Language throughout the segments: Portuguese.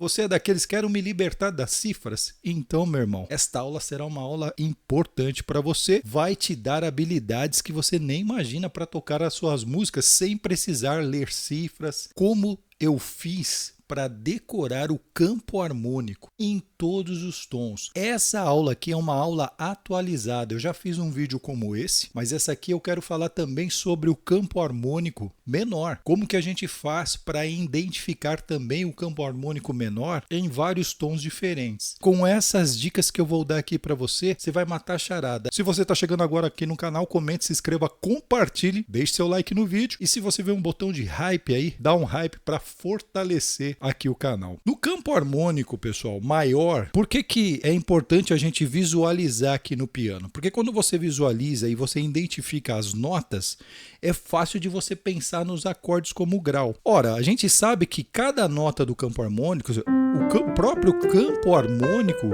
Você é daqueles que querem me libertar das cifras? Então, meu irmão, esta aula será uma aula importante para você. Vai te dar habilidades que você nem imagina para tocar as suas músicas sem precisar ler cifras. Como eu fiz para decorar o campo harmônico em todos os tons. Essa aula aqui é uma aula atualizada. Eu já fiz um vídeo como esse, mas essa aqui eu quero falar também sobre o campo harmônico menor. Como que a gente faz para identificar também o campo harmônico menor em vários tons diferentes. Com essas dicas que eu vou dar aqui para você, você vai matar a charada. Se você está chegando agora aqui no canal, comente, se inscreva, compartilhe, deixe seu like no vídeo e se você vê um botão de hype aí, dá um hype para fortalecer aqui o canal. No campo harmônico, pessoal, maior, por que é importante a gente visualizar aqui no piano? Porque quando você visualiza e você identifica as notas, é fácil de você pensar nos acordes como grau. Ora, a gente sabe que cada nota do campo harmônico, o próprio campo harmônico,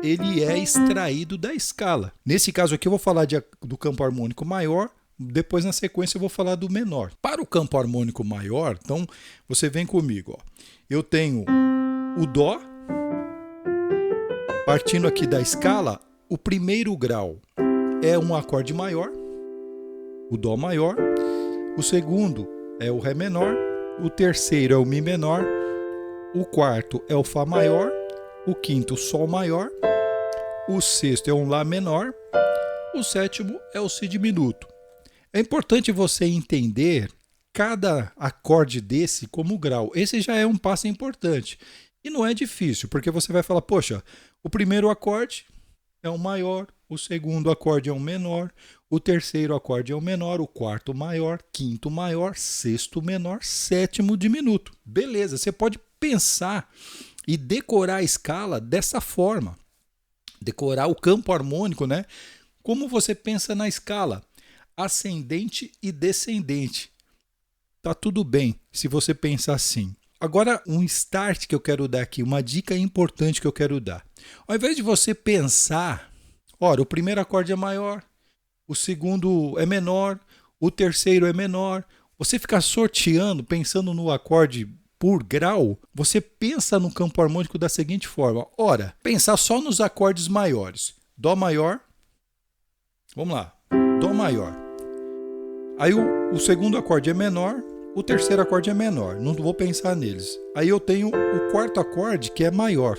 ele é extraído da escala. Nesse caso aqui eu vou falar do campo harmônico maior, depois na sequência eu vou falar do menor. Para o campo harmônico maior, então você vem comigo, ó. Eu tenho o Dó, partindo aqui da escala, o primeiro grau é um acorde maior, o Dó maior, o segundo é o Ré menor, o terceiro é o Mi menor, o quarto é o Fá maior, o quinto Sol maior, o sexto é um Lá menor, o sétimo é o Si diminuto. É importante você entender cada acorde desse como grau. Esse já é um passo importante. E não é difícil, porque você vai falar, poxa, o primeiro acorde é um maior, o segundo acorde é um menor, o terceiro acorde é um menor, o quarto maior, quinto maior, sexto menor, sétimo diminuto. Beleza, você pode pensar e decorar a escala dessa forma. Decorar o campo harmônico, né? Como você pensa na escala? Ascendente e descendente. Tá tudo bem se você pensar assim. Agora, um start que eu quero dar aqui, uma dica importante que eu quero dar. Ao invés de você pensar, ora, o primeiro acorde é maior, o segundo é menor, o terceiro é menor, você ficar sorteando, pensando no acorde por grau, você pensa no campo harmônico da seguinte forma. Ora, pensar só nos acordes maiores. Dó maior, vamos lá, Dó maior. Aí o segundo acorde é menor, o terceiro acorde é menor, não vou pensar neles. Aí eu tenho o quarto acorde que é maior.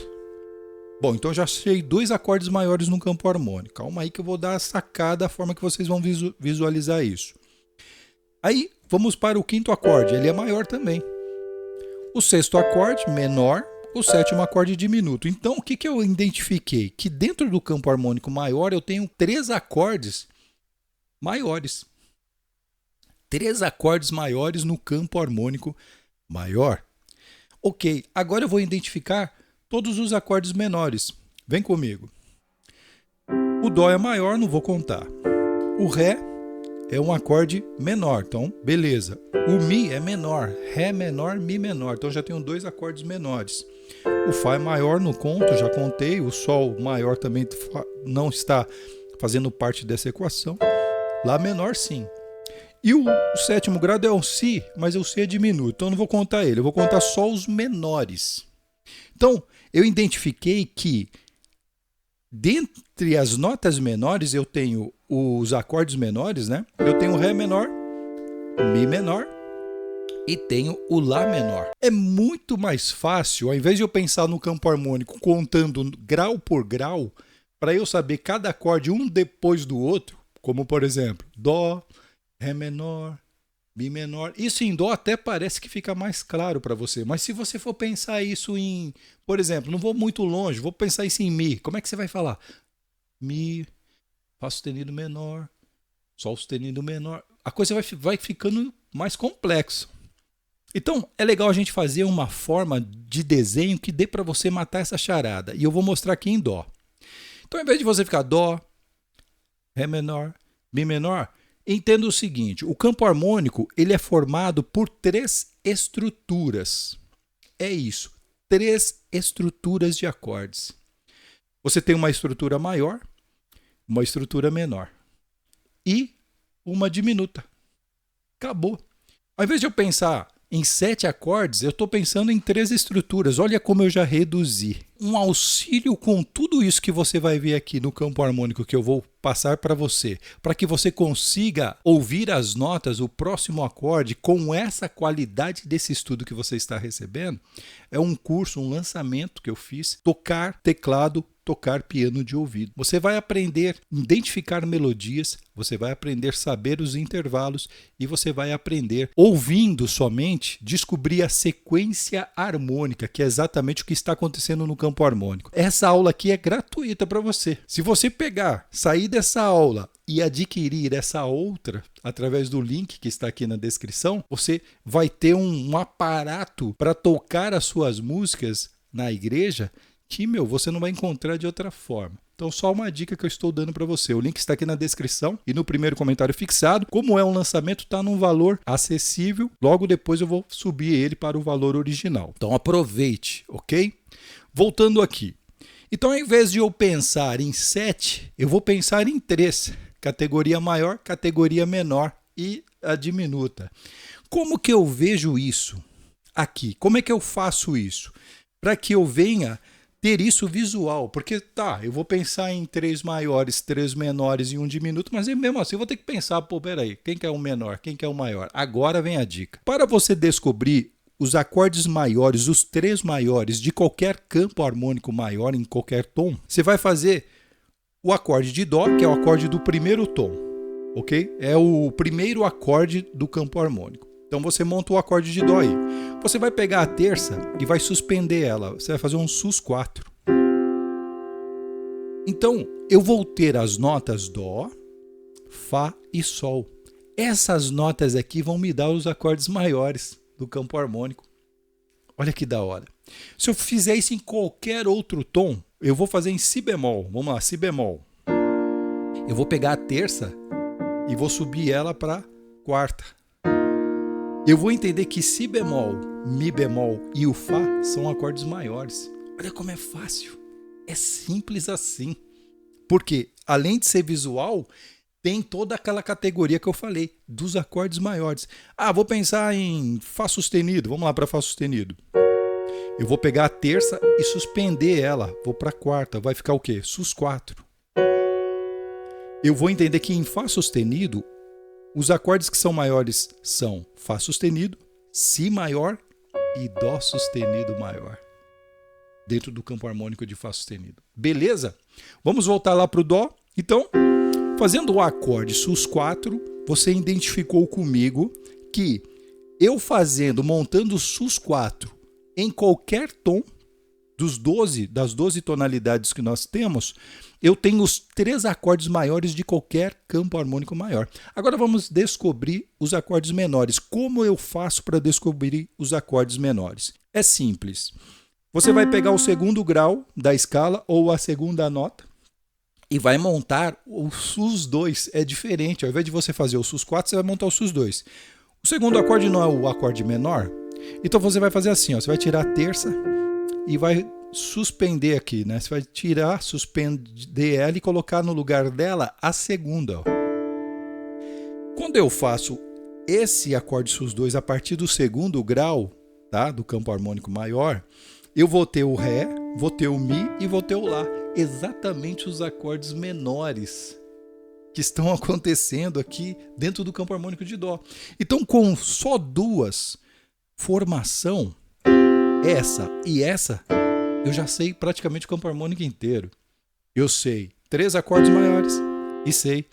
Bom, então eu já achei dois acordes maiores no campo harmônico. Calma aí que eu vou dar a sacada, a forma que vocês vão visualizar isso. Aí vamos para o quinto acorde, ele é maior também. O sexto acorde, menor, o sétimo acorde diminuto. Então o que eu identifiquei? Que dentro do campo harmônico maior eu tenho três acordes maiores. Três acordes maiores no campo harmônico maior. Ok, agora eu vou identificar todos os acordes menores. Vem comigo. O Dó é maior, não vou contar. O Ré é um acorde menor, então beleza. O Mi é menor, Ré menor, Mi menor, então já tenho dois acordes menores. O Fá é maior, não conto, já contei. O Sol maior também não está fazendo parte dessa equação. Lá menor sim. E o sétimo grado é o Si, mas o Si é diminuto, então eu não vou contar ele, eu vou contar só os menores. Então, eu identifiquei que dentre as notas menores eu tenho os acordes menores, né? Eu tenho o Ré menor, Mi menor e tenho o Lá menor. É muito mais fácil, ao invés de eu pensar no campo harmônico contando grau por grau, para eu saber cada acorde um depois do outro, como por exemplo, Dó, Ré menor, Mi menor. Isso em Dó até parece que fica mais claro para você. Mas se você for pensar isso em... Por exemplo, não vou muito longe, vou pensar isso em Mi. Como é que você vai falar? Mi, Fá sustenido menor, Sol sustenido menor. A coisa vai ficando mais complexa. Então, é legal a gente fazer uma forma de desenho que dê para você matar essa charada. E eu vou mostrar aqui em Dó. Então, ao invés de você ficar Dó, Ré menor, Mi menor... Entenda o seguinte, o campo harmônico ele é formado por três estruturas. É isso, três estruturas de acordes. Você tem uma estrutura maior, uma estrutura menor e uma diminuta. Acabou. Ao invés de eu pensar em 7 acordes, eu estou pensando em 3 estruturas. Olha como eu já reduzi. Um auxílio com tudo isso que você vai ver aqui no campo harmônico que eu vou passar para você, para que você consiga ouvir as notas, o próximo acorde, com essa qualidade desse estudo que você está recebendo, é um curso, um lançamento que eu fiz, tocar teclado, tocar piano de ouvido. Você vai aprender a identificar melodias, você vai aprender a saber os intervalos e você vai aprender, ouvindo somente, descobrir a sequência harmônica, que é exatamente o que está acontecendo no campo harmônico. Essa aula aqui é gratuita para você. Se você pegar, sair dessa aula e adquirir essa outra através do link que está aqui na descrição, você vai ter um aparato para tocar as suas músicas na igreja que, você não vai encontrar de outra forma. Então, só uma dica que eu estou dando para você. O link está aqui na descrição e no primeiro comentário fixado. Como é um lançamento, está num valor acessível. Logo depois eu vou subir ele para o valor original. Então, aproveite, ok? Voltando aqui. Então, ao invés de eu pensar em 7, eu vou pensar em 3. Categoria maior, categoria menor e a diminuta. Como que eu vejo isso aqui? Como é que eu faço isso? Para que eu venha ter isso visual, porque eu vou pensar em 3 maiores, 3 menores e um diminuto, mas mesmo assim eu vou ter que pensar, peraí, quem que é o menor, quem que é o maior? Agora vem a dica. Para você descobrir os acordes maiores, os 3 maiores de qualquer campo harmônico maior em qualquer tom, você vai fazer o acorde de Dó, que é o acorde do primeiro tom, ok? É o primeiro acorde do campo harmônico. Então você monta o acorde de Dó aí. Você vai pegar a terça e vai suspender ela. Você vai fazer um sus4. Então eu vou ter as notas Dó, Fá e Sol. Essas notas aqui vão me dar os acordes maiores do campo harmônico. Olha que da hora. Se eu fizer isso em qualquer outro tom, eu vou fazer em Si bemol. Vamos lá, Si bemol. Eu vou pegar a terça e vou subir ela para quarta. Eu vou entender que Si bemol, Mi bemol e o Fá são acordes maiores. Olha como é fácil. É simples assim. Porque, além de ser visual, tem toda aquela categoria que eu falei, dos acordes maiores. Vou pensar em Fá sustenido. Vamos lá para Fá sustenido. Eu vou pegar a terça e suspender ela. Vou para a quarta. Vai ficar o quê? Sus4. Eu vou entender que em Fá sustenido, os acordes que são maiores são Fá sustenido, Si maior e Dó sustenido maior. Dentro do campo harmônico de Fá sustenido. Beleza? Vamos voltar lá para o Dó. Então, fazendo o acorde Sus4, você identificou comigo que eu montando o Sus4 em qualquer tom das 12 tonalidades que nós temos, eu tenho os 3 acordes maiores de qualquer campo harmônico maior. Agora vamos descobrir os acordes menores. Como eu faço para descobrir os acordes menores? É simples. Você vai pegar o segundo grau da escala ou a segunda nota e vai montar o Sus2. É diferente. Ao invés de você fazer o Sus4, você vai montar o Sus2. O segundo acorde não é o acorde menor? Então você vai fazer assim, você vai tirar a terça e vai suspender aqui, né? Você vai tirar, suspender ela e colocar no lugar dela a segunda. Quando eu faço esse acorde Sus2 a partir do segundo grau, tá? Do campo harmônico maior, eu vou ter o Ré, vou ter o Mi e vou ter o Lá. Exatamente os acordes menores que estão acontecendo aqui dentro do campo harmônico de Dó. Então, com só 2 formação, essa e essa, eu já sei praticamente o campo harmônico inteiro. Eu sei 3 acordes maiores e sei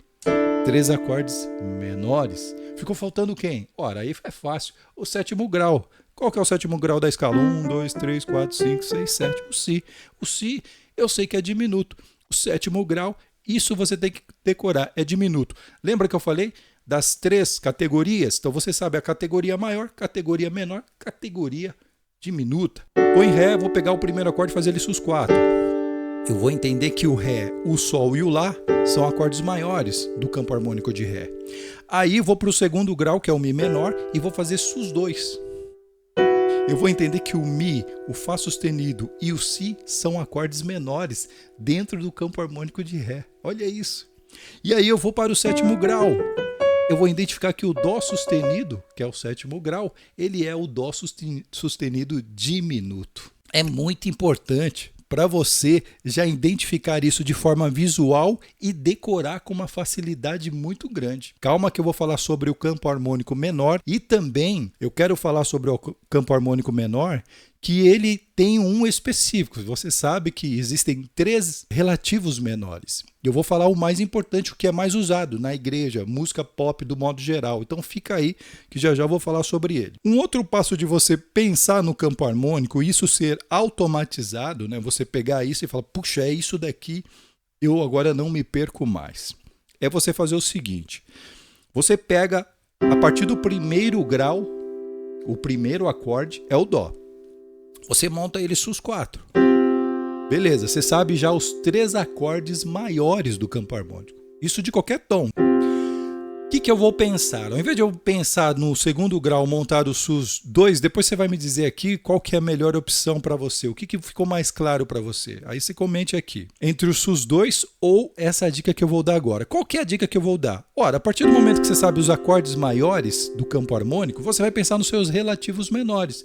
3 acordes menores. Ficou faltando quem? Ora, aí é fácil. O 7º grau. Qual que é o 7º grau da escala? 1, 2, 3, 4, 5, 6, 7. O Si. O Si eu sei que é diminuto. O 7º grau, isso você tem que decorar, é diminuto. Lembra que eu falei das 3 categorias? Então você sabe a categoria maior, categoria menor, categoria diminuta. Ou em Ré, vou pegar o primeiro acorde e fazer ele Sus4. Eu vou entender que o Ré, o Sol e o Lá são acordes maiores do campo harmônico de Ré. Aí vou para o segundo grau, que é o Mi menor, e vou fazer Sus2. Eu vou entender que o Mi, o Fá sustenido e o Si são acordes menores dentro do campo harmônico de Ré. Olha isso. E aí eu vou para o 7º grau. eu vou identificar que o Dó sustenido, que é o sétimo grau, ele é o Dó sustenido diminuto. É muito importante para você já identificar isso de forma visual e decorar com uma facilidade muito grande. Calma que eu vou falar sobre o campo harmônico menor e também eu quero falar sobre o campo harmônico menor, que ele tem um específico. Você sabe que existem 3 relativos menores. Eu vou falar o mais importante, o que é mais usado na igreja, música pop do modo geral. Então fica aí que já já vou falar sobre ele. Um outro passo de você pensar no campo harmônico, isso ser automatizado, né? Você pegar isso e falar, puxa, é isso daqui, eu agora não me perco mais. É você fazer o seguinte, você pega a partir do primeiro grau, o primeiro acorde é o Dó. Você monta ele sus4. Beleza, você sabe já os 3 acordes maiores do campo harmônico. Isso de qualquer tom. O que eu vou pensar? Ao invés de eu pensar no segundo grau montar o sus2, depois você vai me dizer aqui qual que é a melhor opção para você. O que ficou mais claro para você? Aí você comente aqui. Entre o sus2 ou essa dica que eu vou dar agora. Qual que é a dica que eu vou dar? Ora, a partir do momento que você sabe os acordes maiores do campo harmônico, você vai pensar nos seus relativos menores.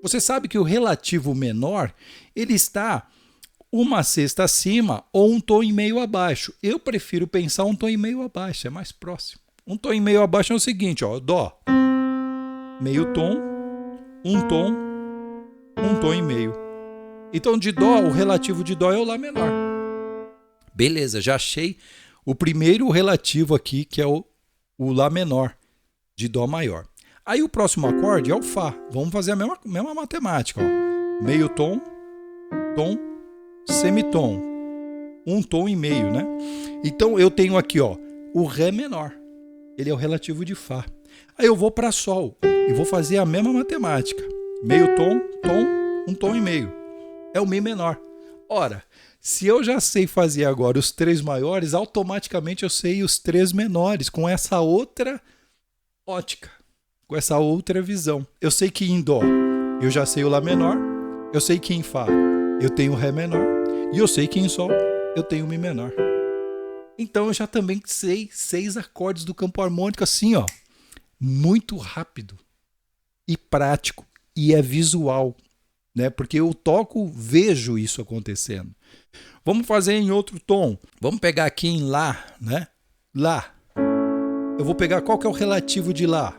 Você sabe que o relativo menor, ele está uma sexta acima ou um tom e meio abaixo. Eu prefiro pensar um tom e meio abaixo, é mais próximo. Um tom e meio abaixo é o seguinte, ó, Dó, meio tom e meio. Então de Dó, o relativo de Dó é o Lá menor. Beleza, já achei o primeiro relativo aqui, que é o Lá menor, de Dó maior. Aí o próximo acorde é o Fá. Vamos fazer a mesma matemática. Ó. Meio tom, semitom. Um tom e meio, né? Então eu tenho aqui, ó, o Ré menor. Ele é o relativo de Fá. Aí eu vou para Sol e vou fazer a mesma matemática. Meio tom, um tom e meio. É o Mi menor. Ora, se eu já sei fazer agora os 3 maiores, automaticamente eu sei os 3 menores com essa outra ótica. Com essa outra visão. Eu sei que em Dó eu já sei o Lá menor, eu sei que em Fá eu tenho o Ré menor e eu sei que em Sol eu tenho o Mi menor. Então eu já também sei 6 acordes do campo harmônico assim, ó, muito rápido e prático e é visual, né? Porque eu toco, vejo isso acontecendo. Vamos fazer em outro tom. Vamos pegar aqui em Lá, né? Lá. Eu vou pegar qual que é o relativo de Lá?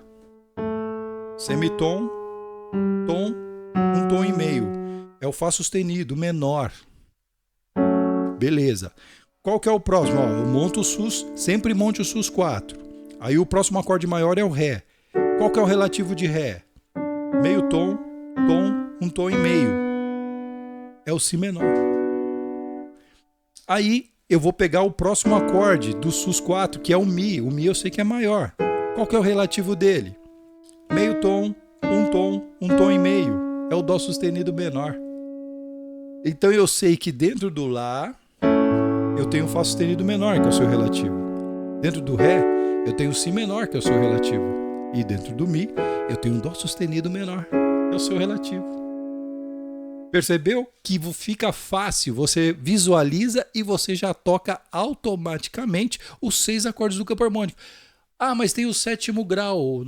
Semitom, tom, um tom e meio. É o Fá sustenido, menor. Beleza. Qual que é o próximo? Ó, eu monto o sus, sempre monte o sus4. Aí o próximo acorde maior é o Ré. Qual que é o relativo de Ré? Meio tom, um tom e meio. É o Si menor. Aí eu vou pegar o próximo acorde do sus4, que é o Mi. O Mi eu sei que é maior. Qual que é o relativo dele? Meio tom, um tom e meio. É o Dó sustenido menor. Então eu sei que dentro do Lá eu tenho o Fá sustenido menor, que é o seu relativo. Dentro do Ré eu tenho o Si menor, que é o seu relativo. E dentro do Mi eu tenho um Dó sustenido menor, que é o seu relativo. Percebeu que fica fácil, você visualiza e você já toca automaticamente os 6 acordes do campo harmônico. Ah, mas tem o 7º grau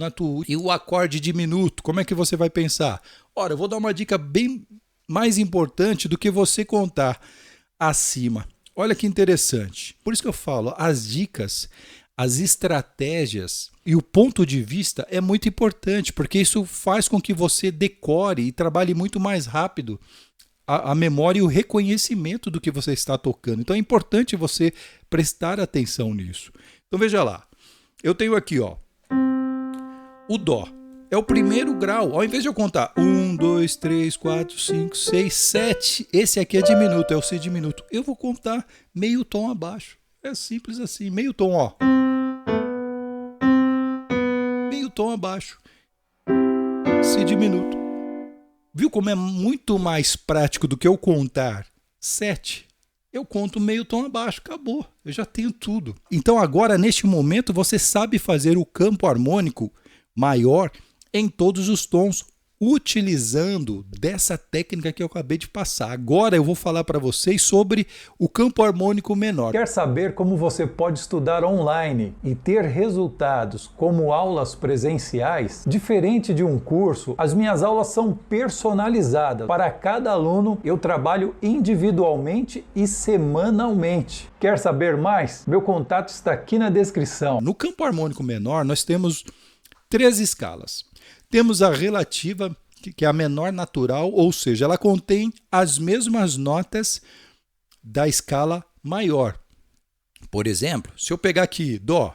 e o acorde diminuto. Como é que você vai pensar? Ora, eu vou dar uma dica bem mais importante do que você contar acima. Olha que interessante. Por isso que eu falo, as dicas, as estratégias e o ponto de vista é muito importante, porque isso faz com que você decore e trabalhe muito mais rápido a memória e o reconhecimento do que você está tocando. Então é importante você prestar atenção nisso. Então veja lá. Eu tenho aqui, ó, o Dó. É o primeiro grau. Ao invés de eu contar 1, 2, 3, 4, 5, 6, 7, esse aqui é diminuto, é o Si diminuto. Eu vou contar meio tom abaixo. É simples assim, meio tom, ó. Meio tom abaixo. Si diminuto. Viu como é muito mais prático do que eu contar 7? Eu conto meio tom abaixo, acabou, eu já tenho tudo. Então agora, neste momento, você sabe fazer o campo harmônico maior em todos os tons utilizando dessa técnica que eu acabei de passar. Agora eu vou falar para vocês sobre o campo harmônico menor. Quer saber como você pode estudar online e ter resultados como aulas presenciais? Diferente de um curso, as minhas aulas são personalizadas. Para cada aluno, eu trabalho individualmente e semanalmente. Quer saber mais? Meu contato está aqui na descrição. No campo harmônico menor, nós temos 3 escalas. Temos a relativa, que é a menor natural, ou seja, ela contém as mesmas notas da escala maior. Por exemplo, se eu pegar aqui Dó,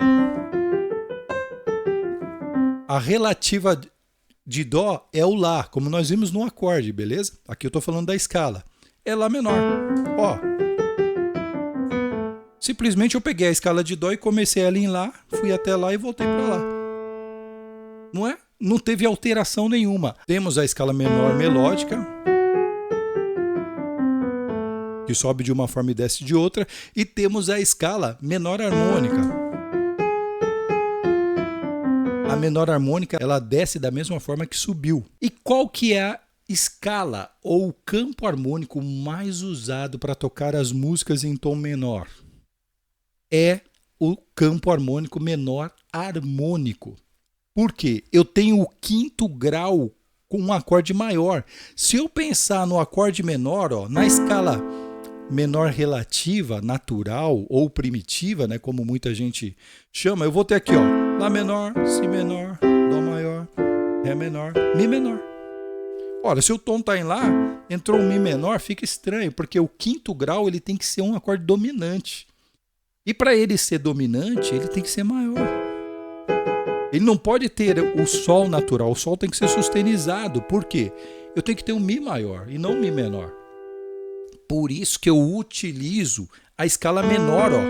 a relativa de Dó é o Lá, como nós vimos no acorde, beleza? Aqui eu estou falando da escala. É Lá menor. Ó. Simplesmente eu peguei a escala de Dó e comecei ela em Lá, fui até Lá e voltei para Lá. Não é? Não teve alteração nenhuma. Temos a escala menor melódica, que sobe de uma forma e desce de outra, e temos a escala menor harmônica. A menor harmônica, ela desce da mesma forma que subiu. E qual que é a escala ou o campo harmônico mais usado para tocar as músicas em tom menor? É o campo harmônico menor harmônico. Por quê? Eu tenho o 5º grau com um acorde maior. Se eu pensar no acorde menor, ó, na escala menor relativa, natural ou primitiva, né, como muita gente chama, eu vou ter aqui, ó, Lá menor, Si menor, Dó maior, Ré menor, Mi menor. Olha, se o tom está em Lá, entrou um Mi menor, fica estranho, porque o 5º grau ele tem que ser um acorde dominante. E para ele ser dominante, ele tem que ser maior. Ele não pode ter o Sol natural, o Sol tem que ser sustenizado. Por quê? Eu tenho que ter um Mi maior e não um Mi menor. Por isso que eu utilizo a escala menor, ó,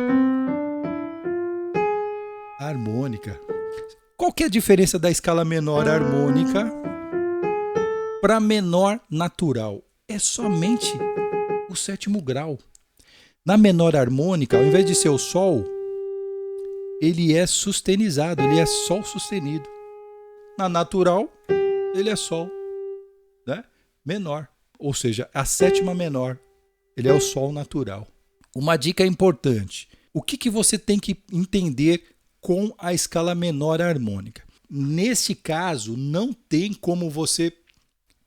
harmônica. Qual que é a diferença da escala menor harmônica para menor natural? É somente o 7º grau. Na menor harmônica, ao invés de ser o Sol, ele é sustenizado, ele é Sol sustenido. Na natural, ele é Sol, né, menor, ou seja, a 7ª menor. Ele é o Sol natural. Uma dica importante. O que você tem que entender com a escala menor harmônica? Nesse caso, não tem como você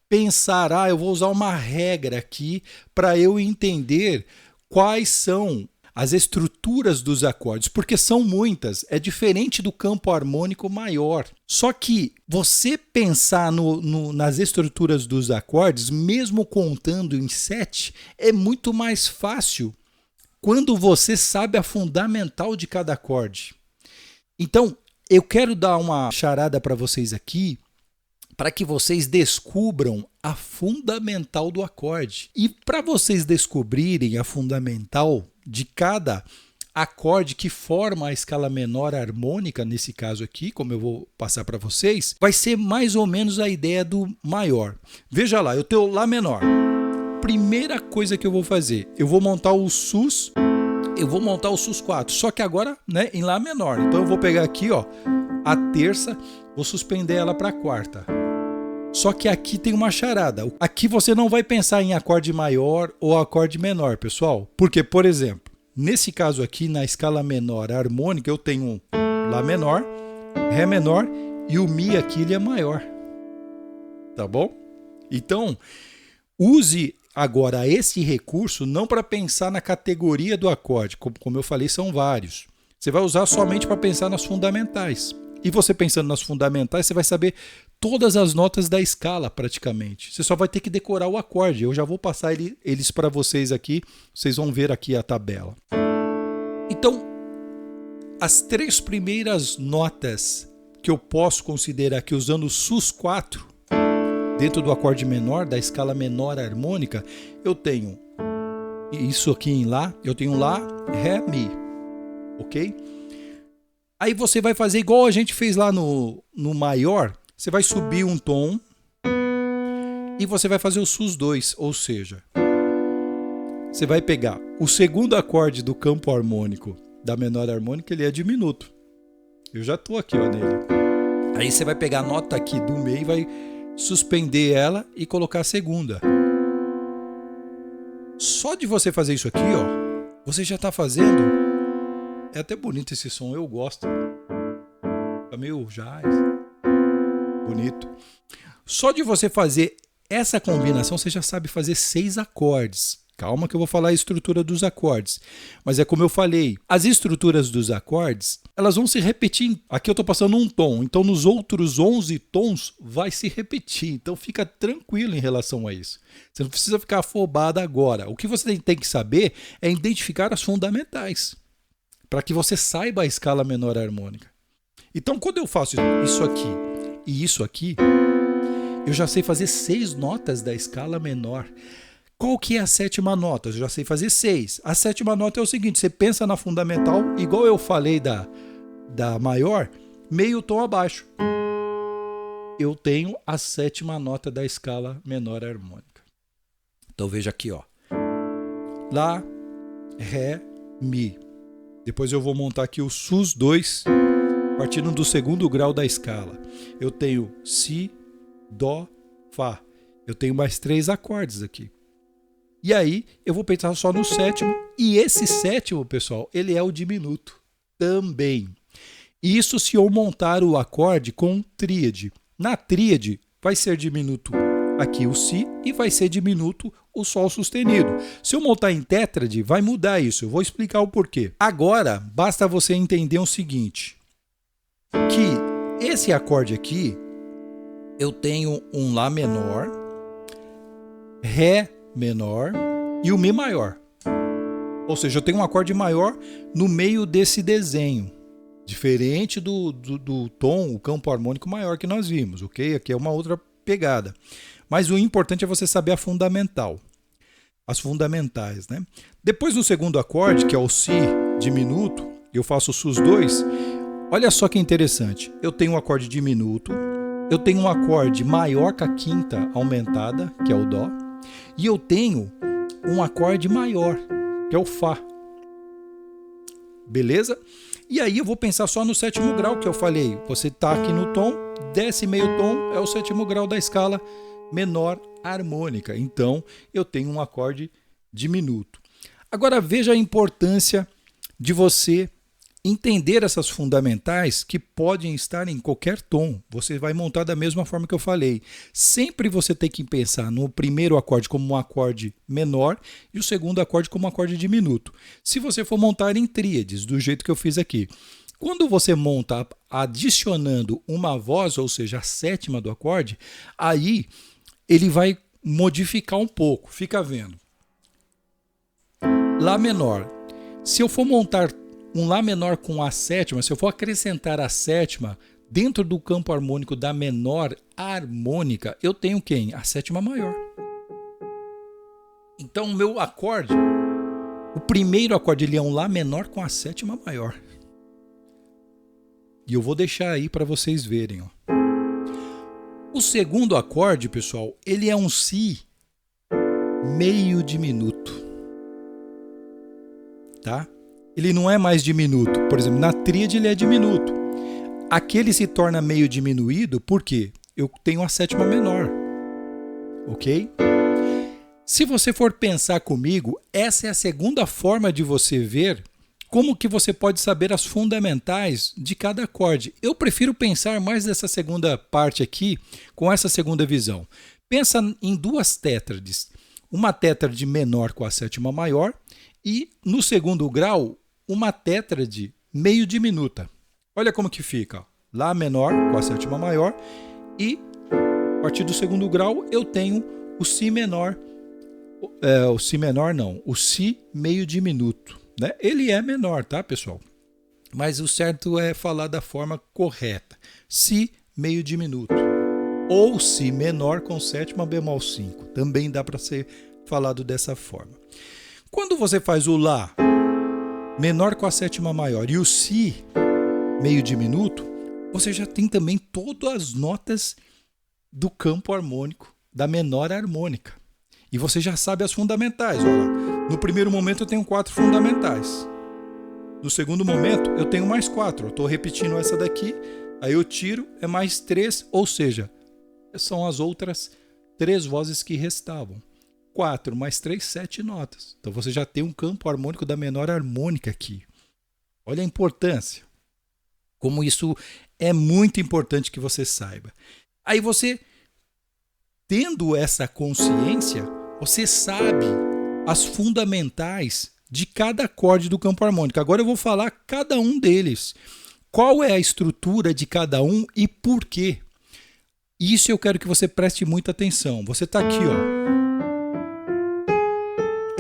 pensar, eu vou usar uma regra aqui para eu entender quais são as estruturas dos acordes, porque são muitas, é diferente do campo harmônico maior. Só que você pensar nas estruturas dos acordes, mesmo contando em 7, é muito mais fácil quando você sabe a fundamental de cada acorde. Então, eu quero dar uma charada para vocês aqui, para que vocês descubram a fundamental do acorde. E para vocês descobrirem a fundamental de cada acorde que forma a escala menor harmônica, nesse caso aqui, como eu vou passar para vocês, vai ser mais ou menos a ideia do maior. Veja lá, eu tenho Lá menor. Primeira coisa que eu vou fazer, eu vou montar o sus, eu vou montar o sus 4, só que agora, né, em Lá menor. Então eu vou pegar aqui, ó, a terça, vou suspender ela para a quarta. Só que aqui tem uma charada. Aqui você não vai pensar em acorde maior ou acorde menor, pessoal. Porque, por exemplo, nesse caso aqui, na escala menor harmônica, eu tenho um Lá menor, Ré menor e o Mi aqui ele é maior. Tá bom? Então, use agora esse recurso não para pensar na categoria do acorde. Como eu falei, são vários. Você vai usar somente para pensar nas fundamentais. E você pensando nas fundamentais, você vai saber todas as notas da escala praticamente. Você só vai ter que decorar o acorde. Eu já vou passar eles para vocês aqui. Vocês vão ver aqui a tabela. Então, as 3 primeiras notas que eu posso considerar aqui usando o sus 4, dentro do acorde menor, da escala menor harmônica, eu tenho isso aqui em Lá, eu tenho Lá, Ré, Mi. Ok? Aí você vai fazer igual a gente fez lá no maior. Você vai subir um tom e você vai fazer o sus 2, ou seja, você vai pegar o segundo acorde do campo harmônico da menor harmônica, ele é diminuto. Eu já estou aqui, ó, nele. Aí você vai pegar a nota aqui do meio e vai suspender ela e colocar a segunda. Só de você fazer isso aqui, ó, você já está fazendo. É até bonito esse som, eu gosto. Tá meio jazz. Bonito. Só de você fazer essa combinação, você já sabe fazer 6 acordes. Calma que eu vou falar a estrutura dos acordes. Mas é como eu falei, as estruturas dos acordes, elas vão se repetir. Aqui eu estou passando um tom, então nos outros 11 tons vai se repetir. Então fica tranquilo em relação a isso. Você não precisa ficar afobado agora. O que você tem que saber é identificar as fundamentais, para que você saiba a escala menor harmônica. Então quando eu faço isso aqui e isso aqui, eu já sei fazer 6 notas da escala menor. Qual que é a 7ª nota? Eu já sei fazer 6. A 7ª nota é o seguinte, você pensa na fundamental, igual eu falei da maior, meio tom abaixo. Eu tenho a 7ª nota da escala menor harmônica. Então veja aqui, ó. Lá, Ré, Mi. Depois eu vou montar aqui o sus2, partindo do 2º grau da escala. Eu tenho Si, Dó, Fá. Eu tenho mais 3 acordes aqui. E aí eu vou pensar só no 7º. E esse 7º, pessoal, ele é o diminuto também. Isso se eu montar o acorde com tríade. Na tríade vai ser diminuto aqui o Si e vai ser diminuto o Sol sustenido. Se eu montar em tétrade, vai mudar isso. Eu vou explicar o porquê. Agora, basta você entender o seguinte, que esse acorde aqui, eu tenho um Lá menor, Ré menor e o Mi maior. Ou seja, eu tenho um acorde maior no meio desse desenho. Diferente do tom, o campo harmônico maior que nós vimos, ok? Aqui é uma outra pegada. Mas o importante é você saber a fundamental. As fundamentais, né? Depois no 2º acorde, que é o Si diminuto, eu faço o sus2. Olha só que interessante. Eu tenho um acorde diminuto, eu tenho um acorde maior que a 5ª aumentada, que é o Dó, e eu tenho um acorde maior, que é o Fá. Beleza? E aí eu vou pensar só no 7º grau, que eu falei. Você está aqui no tom, desce meio tom, é o 7º grau da escala menor harmônica. Então, eu tenho um acorde diminuto. Agora, veja a importância de você entender essas fundamentais que podem estar em qualquer tom. Você vai montar da mesma forma que eu falei. Sempre você tem que pensar no primeiro acorde como um acorde menor e o 2º acorde como um acorde diminuto. Se você for montar em tríades, do jeito que eu fiz aqui, quando você monta adicionando uma voz, ou seja, a 7ª do acorde, aí ele vai modificar um pouco. Fica vendo. Lá menor. Se eu for montar um Lá menor com a 7ª, se eu for acrescentar a 7ª dentro do campo harmônico da menor harmônica, eu tenho quem? A 7ª maior. Então o meu acorde, o primeiro acorde, ele é um Lá menor com a 7ª maior. E eu vou deixar aí para vocês verem, ó. O 2º acorde, pessoal, ele é um Si meio diminuto. Tá? Ele não é mais diminuto. Por exemplo, na tríade ele é diminuto. Aqui ele se torna meio diminuído porque eu tenho a 7ª menor. Ok? Se você for pensar comigo, essa é a segunda forma de você ver como que você pode saber as fundamentais de cada acorde. Eu prefiro pensar mais nessa segunda parte aqui, com essa segunda visão. Pensa em 2 tétrades. Uma tétrade menor com a 7ª maior e, no 2º grau, uma tétrade meio diminuta. Olha como que fica. Ó. Lá menor com a 7ª maior e, a partir do 2º grau, eu tenho o Si menor. O Si menor não, o Si meio diminuto. Né? Ele é menor, tá, pessoal? Mas o certo é falar da forma correta. Si meio diminuto. Ou Si menor com 7ª bemol 5. Também dá para ser falado dessa forma. Quando você faz o Lá menor com a 7ª maior e o Si meio diminuto, você já tem também todas as notas do campo harmônico da menor harmônica. E você já sabe as fundamentais. Olha, no primeiro momento eu tenho 4 fundamentais. No 2º momento eu tenho mais 4. Eu estou repetindo essa daqui, aí eu tiro, é mais 3, ou seja, são as outras 3 vozes que restavam. 4 mais 3, 7 notas. Então você já tem um campo harmônico da menor harmônica aqui. Olha a importância. Como isso é muito importante que você saiba. Aí você, tendo essa consciência, você sabe as fundamentais de cada acorde do campo harmônico. Agora eu vou falar cada um deles. Qual é a estrutura de cada um e por quê? Isso eu quero que você preste muita atenção. Você está aqui, ó.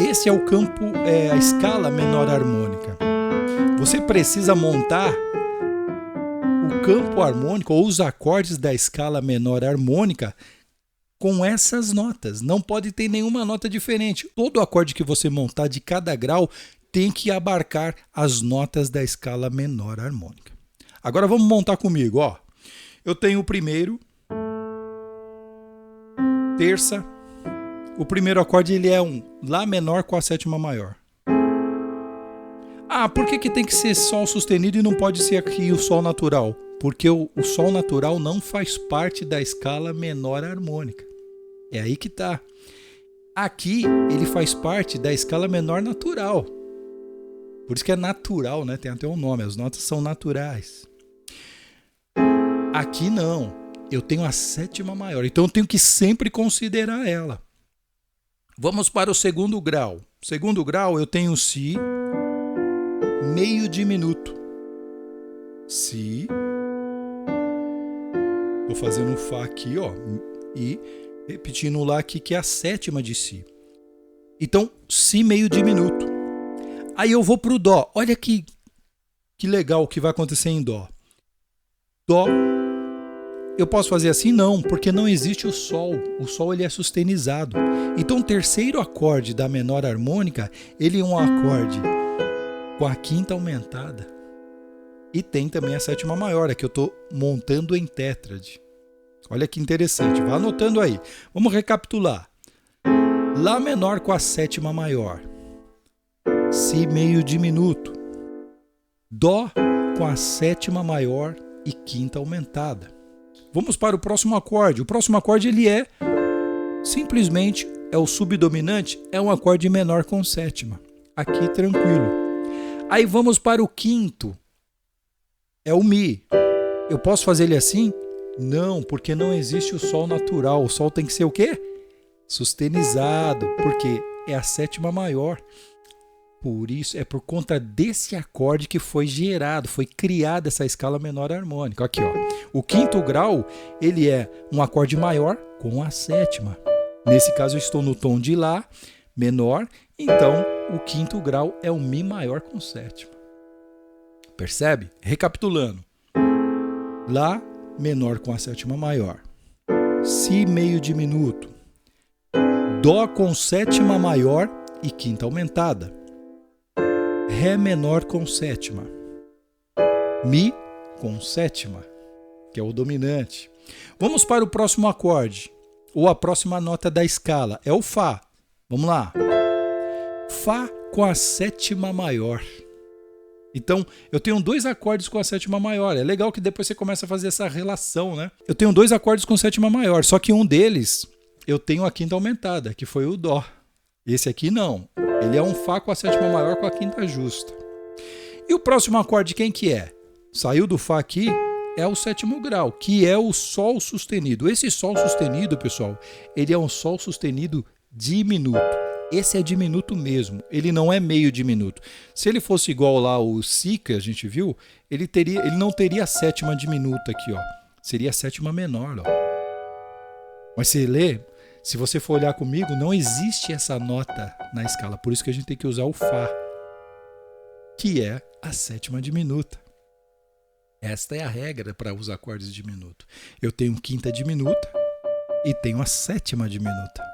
Esse é o campo, a escala menor harmônica. Você precisa montar o campo harmônico ou os acordes da escala menor harmônica com essas notas. Não pode ter nenhuma nota diferente. Todo acorde que você montar de cada grau tem que abarcar as notas da escala menor harmônica. Agora vamos montar comigo, ó. Eu tenho o primeiro, terça. O primeiro acorde ele é um Lá menor com a sétima maior. Ah, por que tem que ser Sol sustenido e não pode ser aqui o Sol natural? Porque o Sol natural não faz parte da escala menor harmônica. É aí que tá. Aqui ele faz parte da escala menor natural. Por isso que é natural, né? Tem até um nome, as notas são naturais. Aqui não. Eu tenho a sétima maior, então eu tenho que sempre considerar ela. Vamos para o segundo grau. Segundo grau eu tenho Si meio diminuto. Si. Estou fazendo um Fá aqui, ó, e repetindo o Lá aqui, que é a sétima de Si. Então, Si meio diminuto. Aí eu vou para o Dó. Olha que legal o que vai acontecer em Dó. Dó. Eu posso fazer assim? Não, porque não existe o Sol. O Sol ele é sustenizado. Então o terceiro acorde da menor harmônica, ele é um acorde com a quinta aumentada. E tem também a sétima maior, é que eu estou montando em tétrade. Olha que interessante, vá anotando aí. Vamos recapitular. Lá menor com a sétima maior. Si meio diminuto. Dó com a sétima maior e quinta aumentada. Vamos para o próximo acorde. O próximo acorde ele é simplesmente o subdominante, é um acorde menor com sétima. Aqui tranquilo. Aí vamos para o quinto. É o Mi. Eu posso fazer ele assim? Não, porque não existe o Sol natural. O Sol tem que ser o quê? Sustenizado, porque é a sétima maior. Por isso, é por conta desse acorde que foi gerado, foi criada essa escala menor harmônica. Aqui, ó. O quinto grau, ele é um acorde maior com a sétima. Nesse caso, eu estou no tom de Lá menor, então o quinto grau é o Mi maior com sétima. Percebe? Recapitulando. Lá menor com a sétima maior. Si meio diminuto. Dó com sétima maior e quinta aumentada. Ré menor com sétima. Mi com sétima, que é o dominante. Vamos para o próximo acorde, ou a próxima nota da escala, é o Fá. Vamos lá. Fá com a sétima maior. Então, eu tenho 2 acordes com a sétima maior. É legal que depois você começa a fazer essa relação, né? Eu tenho 2 acordes com sétima maior, só que um deles eu tenho a quinta aumentada, que foi o Dó. Esse aqui não. Ele é um Fá com a sétima maior com a quinta justa. E o próximo acorde quem que é? Saiu do Fá aqui, é o sétimo grau, que é o Sol sustenido. Esse Sol sustenido, pessoal, ele é um Sol sustenido diminuto. Esse é diminuto mesmo, ele não é meio diminuto. Se ele fosse igual lá o Si que a gente viu, ele não teria a sétima diminuta aqui, ó. Seria a sétima menor, ó. Mas se você for olhar comigo, não existe essa nota na escala. Por isso que a gente tem que usar o Fá, que é a sétima diminuta. Esta é a regra para os acordes diminutos. Eu tenho quinta diminuta e tenho a sétima diminuta.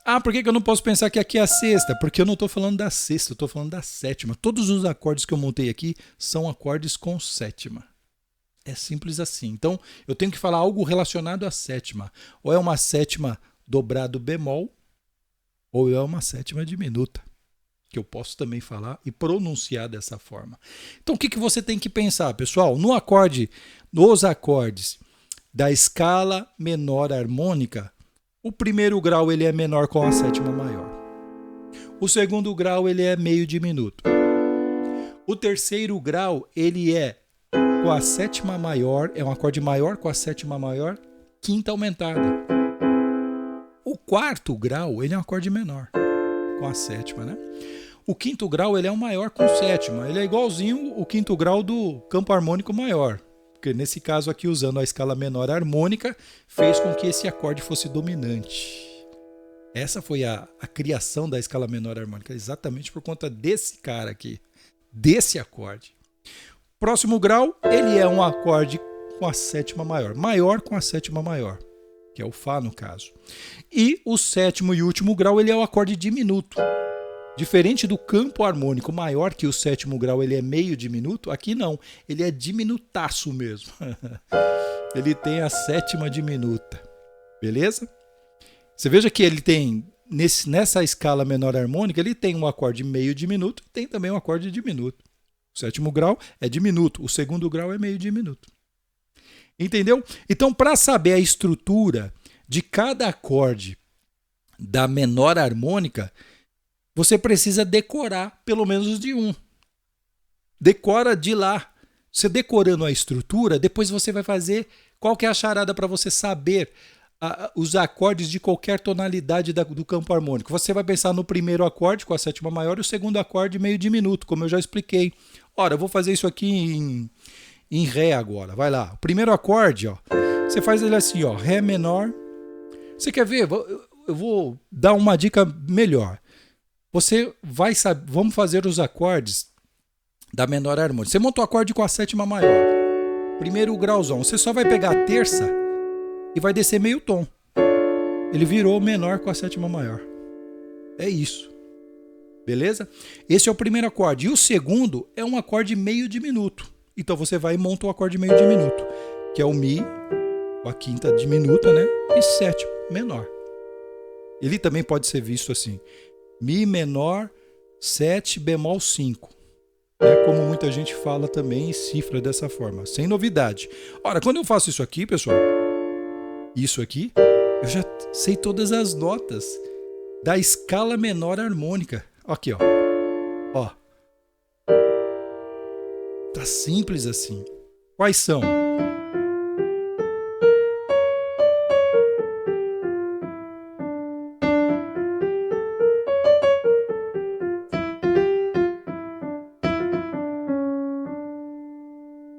Ah, por que eu não posso pensar que aqui é a sexta? Porque eu não estou falando da sexta, eu estou falando da sétima. Todos os acordes que eu montei aqui são acordes com sétima. É simples assim. Então, eu tenho que falar algo relacionado à sétima. Ou é uma sétima dobrado bemol, ou é uma sétima diminuta, que eu posso também falar e pronunciar dessa forma. Então, o que você tem que pensar, pessoal? Nos acordes da escala menor harmônica, o primeiro grau ele é menor com a sétima maior. O segundo grau ele é meio diminuto. O terceiro grau ele é com a sétima maior, é um acorde maior com a sétima maior, quinta aumentada. O quarto grau ele é um acorde menor com a sétima, né? O quinto grau ele é um maior com sétima. Ele é igualzinho o quinto grau do campo harmônico maior. Porque nesse caso aqui, usando a escala menor harmônica, fez com que esse acorde fosse dominante. Essa foi a criação da escala menor harmônica, exatamente por conta desse cara aqui, desse acorde. Próximo grau, ele é um acorde com a sétima maior, maior com a sétima maior, que é o Fá no caso. E o sétimo e último grau, ele é o acorde diminuto. Diferente do campo harmônico maior, que o sétimo grau ele é meio diminuto, aqui não, ele é diminutaço mesmo. Ele tem a sétima diminuta, beleza? Você veja que ele tem, nessa escala menor harmônica, ele tem um acorde meio diminuto, tem também um acorde diminuto. O sétimo grau é diminuto, o segundo grau é meio diminuto. Entendeu? Então, para saber a estrutura de cada acorde da menor harmônica, você precisa decorar pelo menos de um. Decora de lá. Você decorando a estrutura, depois você vai fazer qual que é a charada para você saber os acordes de qualquer tonalidade do campo harmônico. Você vai pensar no primeiro acorde com a sétima maior e o segundo acorde meio diminuto, como eu já expliquei. Ora, eu vou fazer isso aqui em Ré agora. Vai lá. O primeiro acorde, ó, você faz ele assim, ó, Ré menor. Você quer ver? Eu vou dar uma dica melhor. Você vai saber, vamos fazer os acordes da menor harmônica. Você monta o acorde com a sétima maior. Primeiro grauzão. Você só vai pegar a terça e vai descer meio tom. Ele virou menor com a sétima maior. É isso. Beleza? Esse é o primeiro acorde. E o segundo é um acorde meio diminuto. Então você vai e monta o acorde meio diminuto, que é o Mi, com a quinta diminuta, né? E sétimo, menor. Ele também pode ser visto assim. Mi menor, 7 bemol 5. É como muita gente fala também e cifra dessa forma, sem novidade. Ora, quando eu faço isso aqui, pessoal, isso aqui, eu já sei todas as notas da escala menor harmônica. Aqui, ó. Ó. Tá simples assim. Quais são?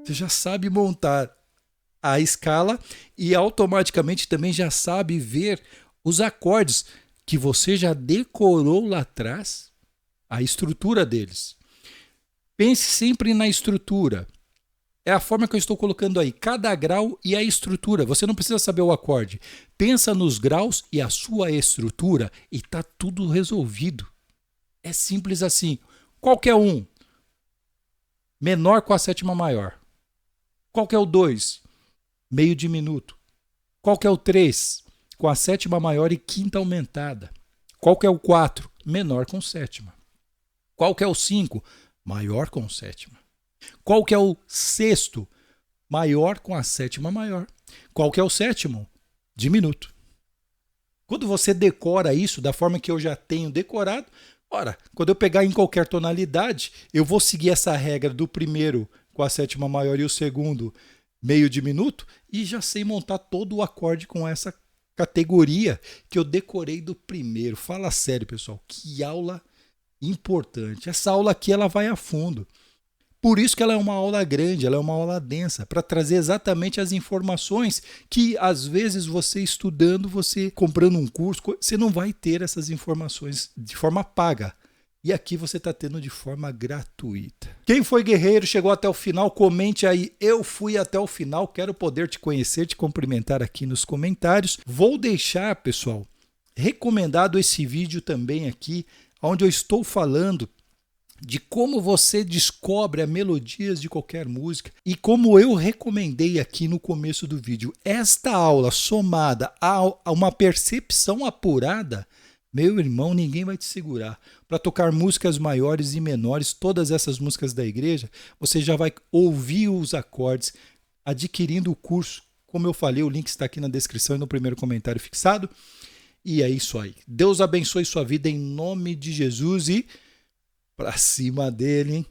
Você já sabe montar a escala e automaticamente também já sabe ver os acordes que você já decorou lá atrás, a estrutura deles. Pense sempre na estrutura. É a forma que eu estou colocando aí, cada grau e a estrutura. Você não precisa saber o acorde. Pensa nos graus e a sua estrutura e está tudo resolvido. É simples assim. Qualquer um. Menor com a sétima maior. Qual que é o 2? Meio diminuto. Qual que é o 3? Com a sétima maior e quinta aumentada. Qual que é o 4? Menor com sétima. Qual que é o 5? Maior com sétima. Qual que é o 6º? Maior com a sétima maior. Qual que é o 7º? Diminuto. Quando você decora isso da forma que eu já tenho decorado, ora, quando eu pegar em qualquer tonalidade, eu vou seguir essa regra do primeiro com a sétima maior e o segundo meio diminuto e já sei montar todo o acorde com essa categoria que eu decorei do primeiro. Fala sério, pessoal, que aula importante. Essa aula aqui ela vai a fundo. Por isso que ela é uma aula grande, ela é uma aula densa, para trazer exatamente as informações que às vezes você estudando, você comprando um curso, você não vai ter essas informações de forma paga. E aqui você está tendo de forma gratuita. Quem foi guerreiro, chegou até o final, comente aí. Eu fui até o final, quero poder te conhecer, te cumprimentar aqui nos comentários. Vou deixar, pessoal, recomendado esse vídeo também aqui, onde eu estou falando de como você descobre as melodias de qualquer música e como eu recomendei aqui no começo do vídeo. Esta aula somada a uma percepção apurada, meu irmão, ninguém vai te segurar. Para tocar músicas maiores e menores, todas essas músicas da igreja, você já vai ouvir os acordes, adquirindo o curso Como eu falei, o link está aqui na descrição e no primeiro comentário fixado. E é isso aí. Deus abençoe sua vida em nome de Jesus e pra cima dele, hein?